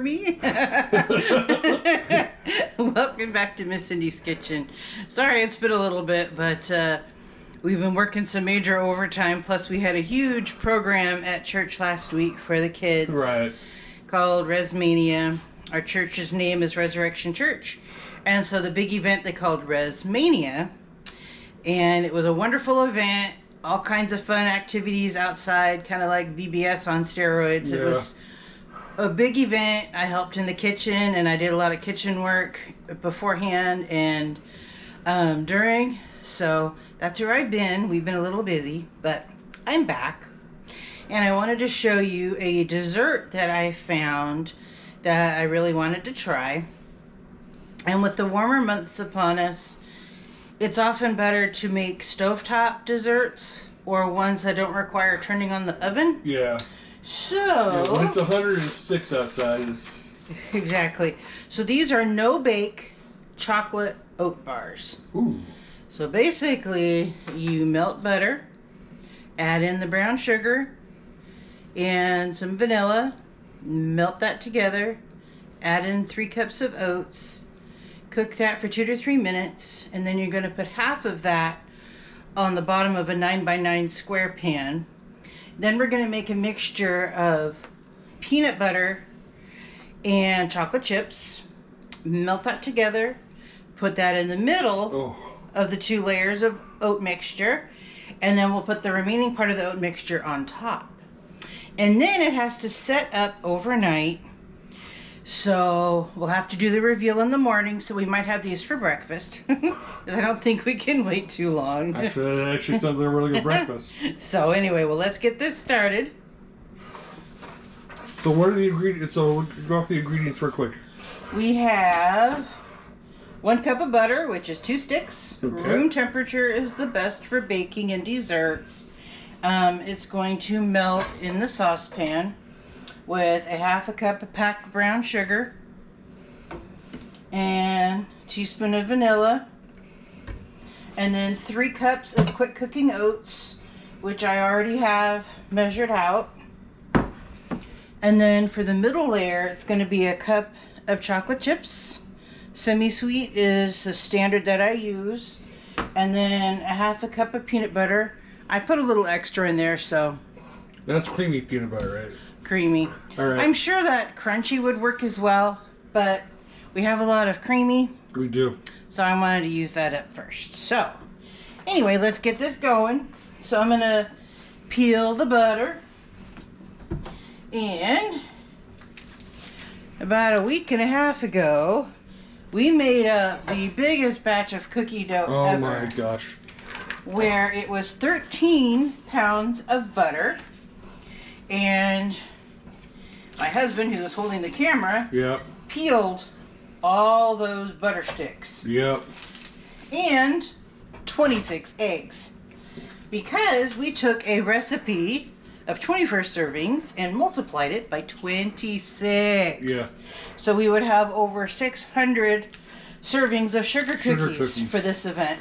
me? Welcome back to Miss Cindy's Kitchen. Sorry it's been a little bit, but we've been working some major overtime. Plus we had a huge program at church last week for the kids. Right. Called Resmania. Our church's name is Resurrection Church. And so the big event they called Resmania. And it was a wonderful event. All kinds of fun activities outside, kind of like VBS on steroids. Yeah. It was a big event. I helped in the kitchen, and I did a lot of kitchen work beforehand and during. So that's where I've been. We've been a little busy, but I'm back. And I wanted to show you a dessert that I found that I really wanted to try. And with the warmer months upon us, it's often better to make stovetop desserts or ones that don't require turning on the oven. Yeah. So... Yeah, when it's 106 outside, it's... Exactly. So these are no-bake chocolate oat bars. Ooh. So basically, you melt butter, add in the brown sugar, and some vanilla, melt that together, add in 3 cups of oats, cook that for 2 to 3 minutes, and then you're going to put half of that on the bottom of a 9x9 square pan. Then we're going to make a mixture of peanut butter and chocolate chips, melt that together, put that in the middle of the 2 layers of oat mixture, and then we'll put the remaining part of the oat mixture on top. And then it has to set up overnight. So we'll have to do the reveal in the morning, so we might have these for breakfast. I don't think we can wait too long. Actually, that actually sounds like a really good breakfast. So anyway, well, let's get this started. So what are the ingredients? So we'll go off the ingredients real quick. We have 1 cup of butter, which is 2 sticks. Okay. Room temperature is the best for baking and desserts. It's going to melt in the saucepan with a 1/2 cup of packed brown sugar and a teaspoon of vanilla, and then 3 cups of quick cooking oats, which I already have measured out. And then for the middle layer, it's going to be a cup of chocolate chips. Semi-sweet is the standard that I use. And then a 1/2 cup of peanut butter. I put a little extra in there, so... That's creamy peanut butter, right? Creamy. All right. I'm sure that crunchy would work as well, but we have a lot of creamy. We do. So I wanted to use that up first. So, anyway, let's get this going. So I'm going to peel the butter. And about a week and a half ago, we made up the biggest batch of cookie dough ever. Oh my gosh. Where it was 13 pounds of butter. And my husband, who was holding the camera, peeled all those butter sticks. Yep. And 26 eggs. Because we took a recipe of 21 servings and multiplied it by 26. Yeah. So we would have over 600 servings of sugar cookies for this event.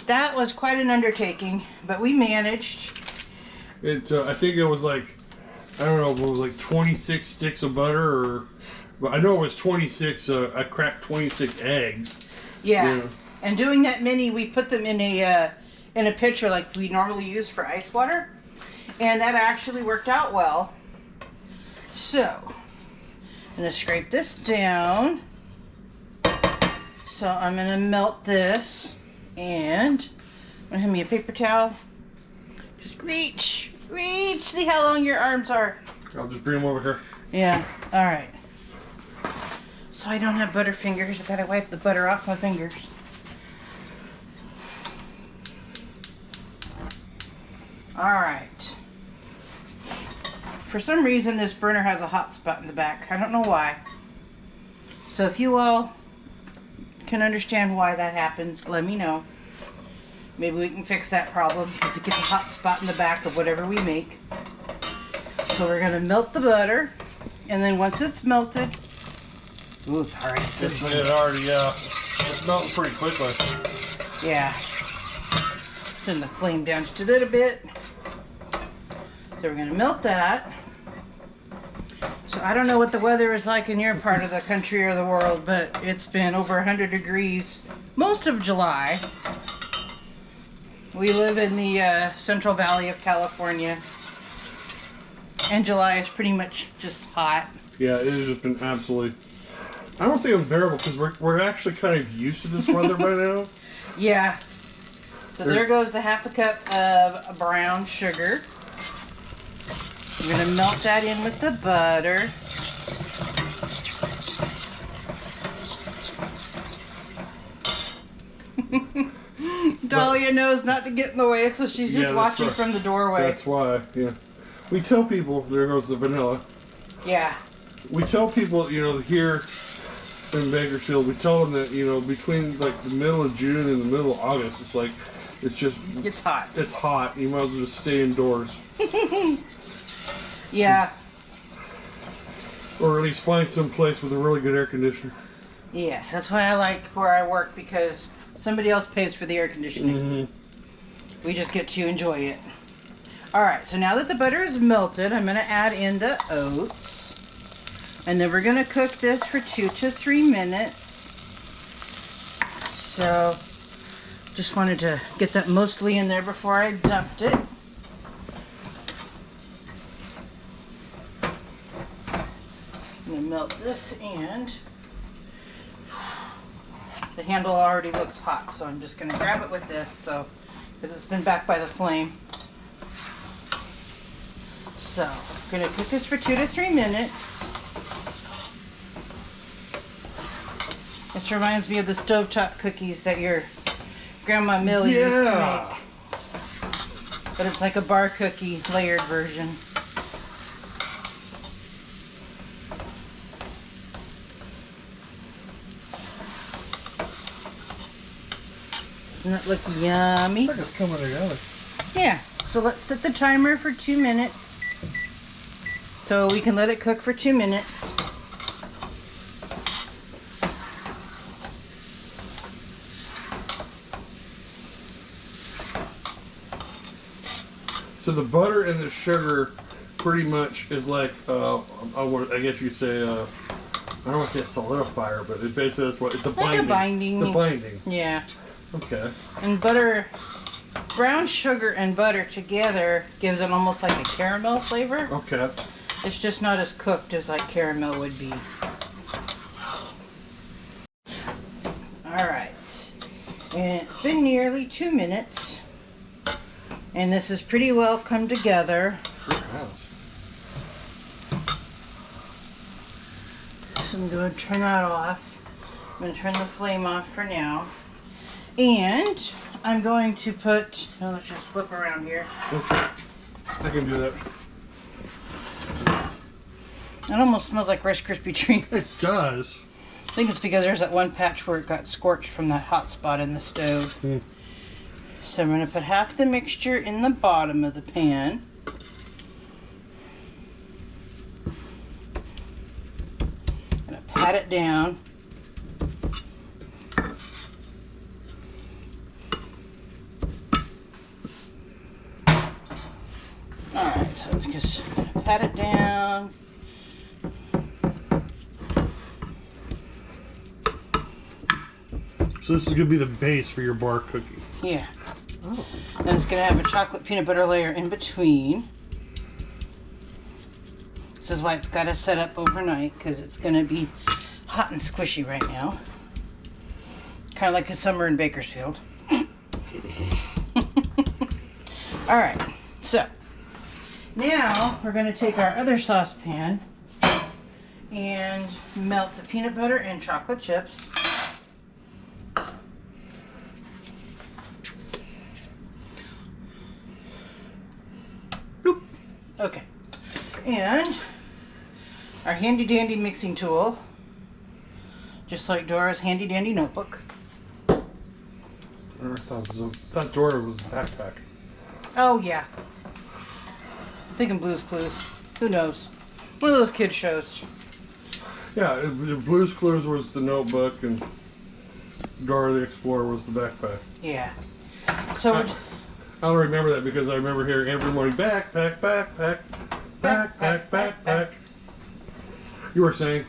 That was quite an undertaking, but we managed. I think it was like, I don't know if it was like 26 sticks of butter, or, but I know it was 26, I cracked 26 eggs. Yeah. And doing that many, we put them in a pitcher like we normally use for ice water. And that actually worked out well. So, I'm going to scrape this down. So I'm going to melt this. And I'm going to have me a paper towel. Just reach. See how long your arms are. I'll just bring them over here. Yeah, alright. So I don't have butter fingers. I gotta wipe the butter off my fingers. Alright. For some reason this burner has a hot spot in the back. I don't know why. So if you all can understand why that happens, let me know. Maybe we can fix that problem because it gets a hot spot in the back of whatever we make. So we're going to melt the butter, and then once it's melted, ooh, it's already sizzling. It already, it's melting pretty quickly. Yeah. Turn the flame down just a little bit. So we're going to melt that. So I don't know what the weather is like in your part of the country or the world, but it's been over 100 degrees most of July. We live in the Central Valley of California, and July is pretty much just hot. Yeah, it has just been absolutely... I don't say unbearable because we're actually kind of used to this weather by now. Yeah. So there goes the half a cup of brown sugar. I'm going to melt that in with the butter. Dahlia knows not to get in the way, so she's just watching from the doorway. That's why, yeah. We tell people, there goes the vanilla. Yeah. We tell people, here in Bakersfield, we tell them that, between like the middle of June and the middle of August, it's like, it's hot. It's hot. You might as well just stay indoors. Yeah. Or at least find some place with a really good air conditioner. Yes, that's why I like where I work, because somebody else pays for the air conditioning. Mm-hmm. We just get to enjoy it. Alright, so now that the butter is melted, I'm going to add in the oats. And then we're going to cook this for 2 to 3 minutes. So, just wanted to get that mostly in there before I dumped it. I'm going to melt this, and the handle already looks hot, so I'm just going to grab it with this, because it's been back by the flame. So, I'm going to cook this for 2 to 3 minutes. This reminds me of the stovetop cookies that your Grandma Millie used to make. But it's like a bar cookie layered version. Doesn't that look yummy? I think it's coming together. Yeah. So let's set the timer for 2 minutes. So we can let it cook for 2 minutes. So the butter and the sugar pretty much is like, I guess you'd say, I don't want to say a solidifier, but it basically is what, it's a binding. Like a binding. It's a binding. Yeah. Okay. And brown sugar and butter together gives it almost like a caramel flavor. Okay. It's just not as cooked as like caramel would be. Alright. And it's been nearly 2 minutes. And this is pretty well come together. Sure has. So I'm going to turn that off. I'm going to turn the flame off for now. And I'm going to put, let's just flip around here. Okay. I can do that. It almost smells like Rice Krispie treats. It does. I think it's because there's that one patch where it got scorched from that hot spot in the stove. Mm. So I'm going to put half the mixture in the bottom of the pan. I'm going to pat it down. Alright, so just pat it down. So this is going to be the base for your bar cookie. Yeah. Oh. And it's going to have a chocolate peanut butter layer in between. This is why it's got to set up overnight, because it's going to be hot and squishy right now. Kind of like a summer in Bakersfield. Alright, so now we're going to take our other saucepan and melt the peanut butter and chocolate chips. Okay, and our handy dandy mixing tool, just like Dora's handy dandy notebook. I thought Dora was a backpack. Oh yeah, I'm thinking Blue's Clues. Who knows? One of those kid shows. Yeah, Blue's Clues was the notebook, and Dora the Explorer was the backpack. Yeah. So I don't remember that because I remember hearing every morning, backpack, backpack, backpack, backpack. You were saying?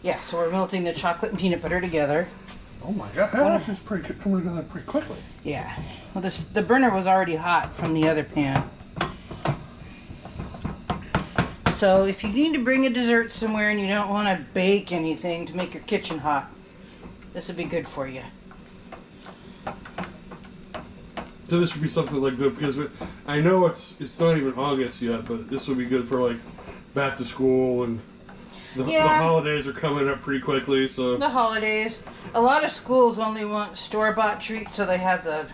Yeah, so we're melting the chocolate and peanut butter together. Oh my god, that is pretty coming together pretty quickly. Yeah. Well, the burner was already hot from the other pan. So if you need to bring a dessert somewhere and you don't want to bake anything to make your kitchen hot, this would be good for you. So this would be something like good because I know it's not even August yet, but this would be good for like back to school and the holidays are coming up pretty quickly. So the holidays, a lot of schools only want store-bought treats, so they have the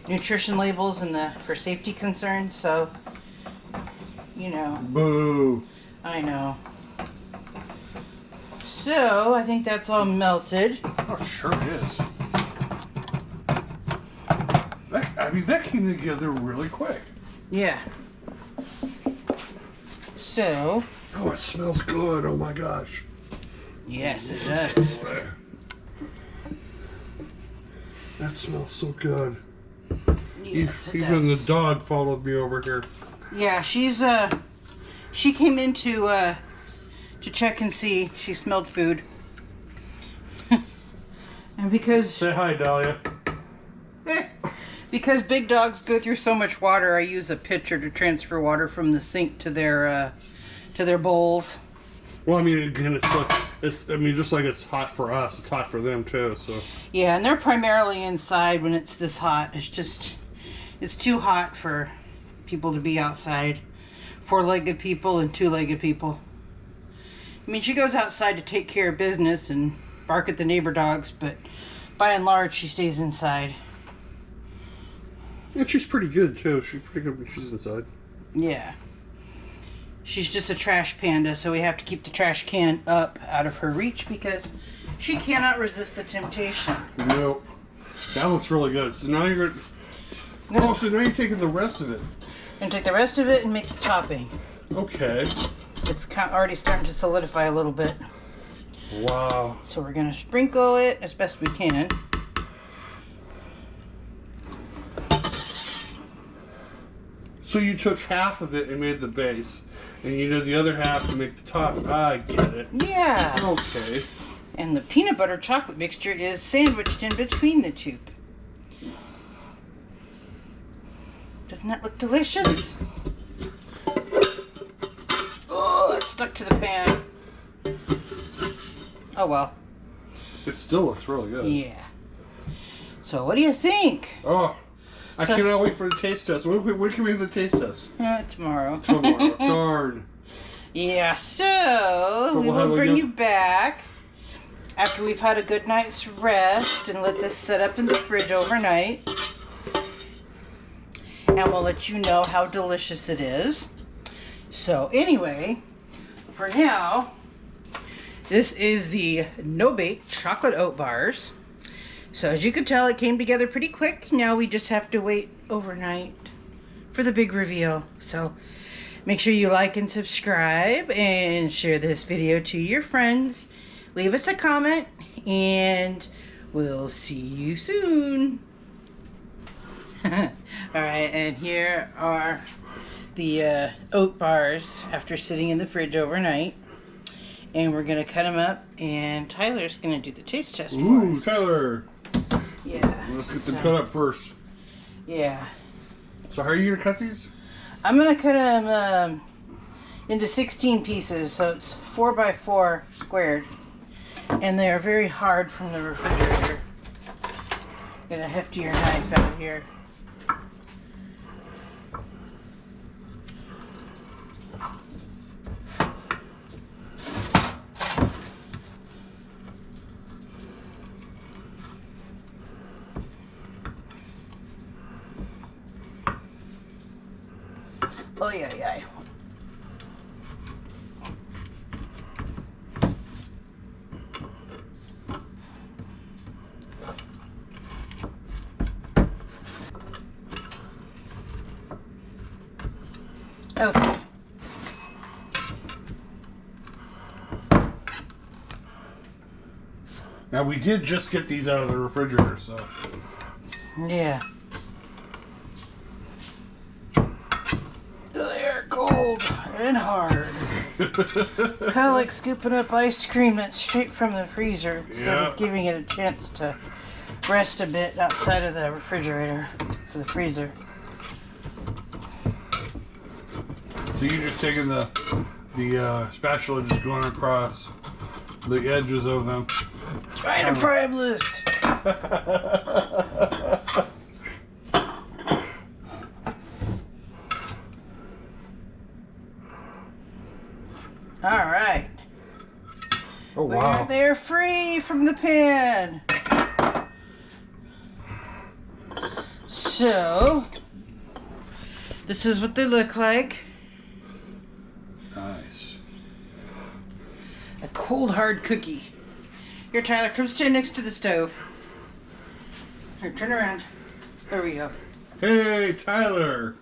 nutrition labels and for safety concerns. So you know. Boo. I know. So I think that's all melted. Oh, it sure is. I mean, that came together really quick. Yeah. So. Oh, it smells good. Oh my gosh. Yes, it does. That smells so good. Yes, it Even does. the dog followed me over here. Yeah, she came in to check and see. She smelled food. And because Say hi, Dahlia. Because big dogs go through so much water, I use a pitcher to transfer water from the sink to their bowls. Well, I mean, again, just like it's hot for us, it's hot for them too. So Yeah, and they're primarily inside when it's this hot. It's too hot for people to be outside. 4-legged people and 2-legged people. I mean, she goes outside to take care of business and bark at the neighbor dogs, but by and large, she stays inside. and she's pretty good too. She's pretty good when she's inside. Yeah. She's just a trash panda, so we have to keep the trash can up out of her reach because she cannot resist the temptation. Nope. That looks really good. So now you're so now you're taking the rest of it. And take the rest of it and make the topping. Okay. It's already starting to solidify a little bit. Wow. So we're going to sprinkle it as best we can. So you took half of it and made the base, and you did the other half to make the top. I get it. Yeah. Okay. And the peanut butter chocolate mixture is sandwiched in between the two. Doesn't that look delicious? Oh, it's stuck to the pan. Oh well. It still looks really good. Yeah. So what do you think? Oh, I cannot wait for the taste test. When can we have the taste test? Tomorrow. Tomorrow. Darn. Yeah, so we will bring you back after we've had a good night's rest and let this set up in the fridge overnight. And we'll let you know how delicious it is. So anyway, for now, this is the no-bake chocolate oat bars. So as you can tell, it came together pretty quick. Now we just have to wait overnight for the big reveal. So make sure you like and subscribe and share this video to your friends. Leave us a comment and we'll see you soon. Alright, and here are the oat bars after sitting in the fridge overnight. And we're going to cut them up, and Tyler's going to do the taste test for us. Tyler! Yeah. Let's get them cut up first. Yeah. So how are you going to cut these? I'm going to cut them into 16 pieces, so it's 4 by 4 squared. And they're very hard from the refrigerator. Get a heftier knife out here. Oh yeah. Okay. Now we did just get these out of the refrigerator, so. Yeah. They're cold and hard. It's kind of like scooping up ice cream that's straight from the freezer instead of giving it a chance to rest a bit outside of the refrigerator or the freezer. So you're just taking the spatula, just going across the edges of them. Trying to pry them loose. All right. Oh wow! They're free from the pan. So this is what they look like. Nice. A cold hard cookie. Here, Tyler, come stand next to the stove. Here, turn around. There we go. Hey, Tyler.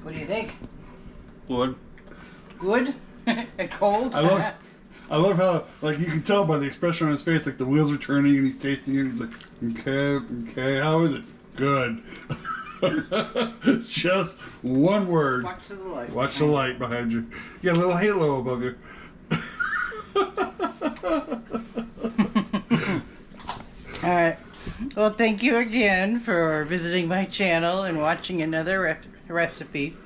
What do you think? Good. Good? And cold? I love how, like, you can tell by the expression on his face, like the wheels are turning and he's tasting it. And he's like, okay, how is it? Good. Just one word. Watch the light. Watch the light behind you. You got a little halo above you. All right. Well, thank you again for visiting my channel and watching another recipe.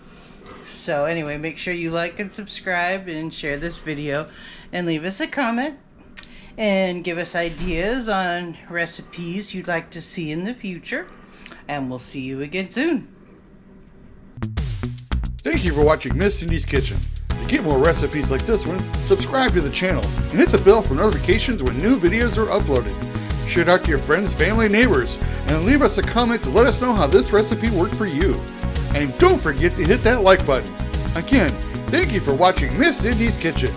So anyway, make sure you like and subscribe and share this video and leave us a comment and give us ideas on recipes you'd like to see in the future. And we'll see you again soon. Thank you for watching Miss Cindy's Kitchen. To get more recipes like this one, subscribe to the channel and hit the bell for notifications when new videos are uploaded. Share it out to your friends, family, neighbors, and leave us a comment to let us know how this recipe worked for you. And don't forget to hit that like button. Again, thank you for watching Miss Cindy's Kitchen.